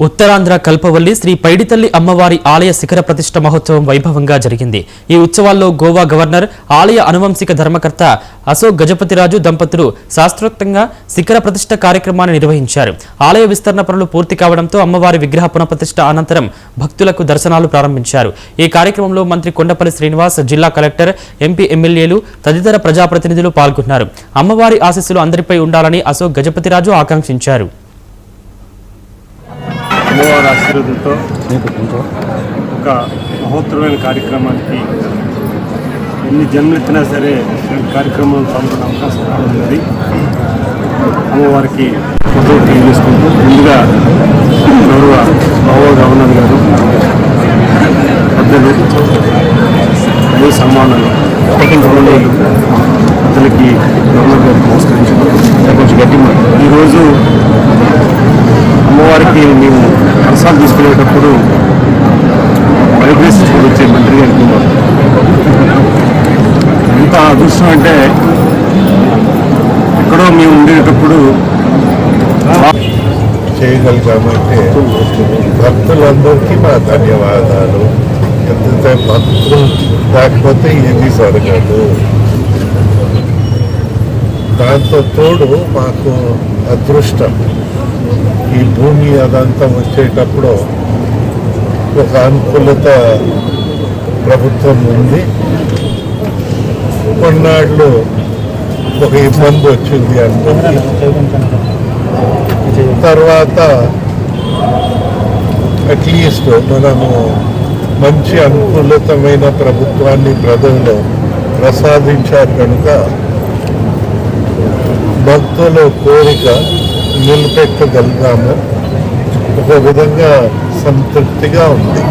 ఉత్తరాంధ్ర కల్పవల్లి శ్రీ పైడితల్లి అమ్మవారి ఆలయ శిఖర ప్రతిష్ఠ మహోత్సవం వైభవంగా జరిగింది। ఈ ఉత్సవాల్లో గోవా గవర్నర్, ఆలయ అనువంశిక ధర్మకర్త అశోక్ గజపతిరాజు దంపతులు శాస్త్రోక్తంగా శిఖర ప్రతిష్ఠ కార్యక్రమాన్ని నిర్వహించారు। ఆలయ విస్తరణ పనులు పూర్తి కావడంతో అమ్మవారి విగ్రహ పునఃప్రతిష్ఠ అనంతరం భక్తులకు దర్శనాలు ప్రారంభించారు। ఈ కార్యక్రమంలో మంత్రి కొండపల్లి శ్రీనివాస్, జిల్లా కలెక్టర్, ఎంపీ, ఎమ్మెల్యేలు తదితర ప్రజాప్రతినిధులు పాల్గొన్నారు। అమ్మవారి ఆశీస్సులు అందరిపై ఉండాలని అశోక్ గజపతిరాజు ఆకాంక్షించారు। అమ్మవారి ఆశీర్వాదంతో ఒక మహోత్తరమైన కార్యక్రమానికి ఎన్ని జన్మలెత్తినా సరే ఈ కార్యక్రమం పాల్గొనే అవకాశం ఉంది। అమ్మవారికి ఫోటో తెలియజేసుకుంటూ ముందుగా గౌరవ గవర్నర్ గారు పెద్దలు అదే సన్మానాలు పెద్దలకి గవర్నర్ గారికి నమస్కరించారు। కొంచెం గట్టి ఈరోజు అమ్మవారికి మేము ప్రసాదం తీసుకునేటప్పుడు వైబ్రేషన్ వచ్చే మంత్రి గారికి ఎంత అదృష్టం అంటే ఎక్కడో మేము ఉండేటప్పుడు చేయగలిగామంటే భక్తులందరికీ మా ధన్యవాదాలు। ఎందుకంటే భక్తులు లేకపోతే ఏది జరగదు। దాంతో తోడు మాకు అదృష్టం, ఈ భూమి అదంతా వచ్చేటప్పుడు ఒక అనుకూలత ప్రభుత్వం ఉంది। కొన్నాళ్ళు ఒక ఇబ్బంది వచ్చింది అనుకుంది, తర్వాత అట్లీస్ట్ మనము మంచి అనుకూలతమైన ప్రభుత్వాన్ని ప్రజలు ప్రసాదించారు కనుక భక్తుల కోరిక నిలబెట్టగలిగాము। ఒక విధంగా సంతృప్తిగా ఉంది।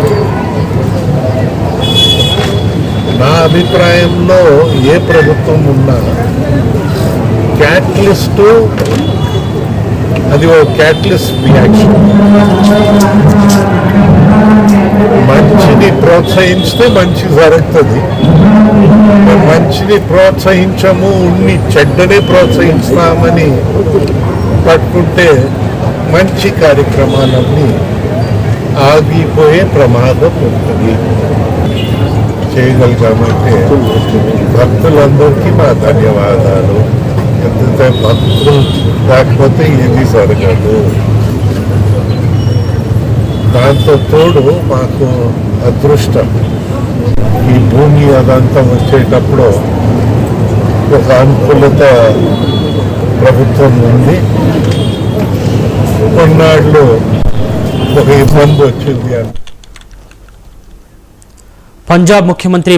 నా అభిప్రాయంలో ఏ ప్రభుత్వం ఉన్నా క్యాటలిస్టు, అది ఓ క్యాటలిస్ట్ రియాక్షన్। మంచిని ప్రోత్సహించితే మంచి జరుగుతుంది, మంచిని ప్రోత్సహించము, ఉన్ని చెడ్డని ప్రోత్సహిస్తామని పట్టుకుంటే మంచి కార్యక్రమాలన్నీ ఆగిపోయే ప్రమాదం ఉంటుంది। చేయగలిగామంటే భక్తులందరికీ మా ధన్యవాదాలు। ఎందుకంటే భక్తులు లేకపోతే ఏది జరగదు। దాంతో తోడు మాకు అదృష్టం, ఈ భూమి అదంతా వచ్చేటప్పుడు ఒక అనుకూలత ప్రభుత్వం ఉంది। కొన్నాళ్ళు ఒక ఇబ్బంది వచ్చింది పంజాబ్ ముఖ్యమంత్రి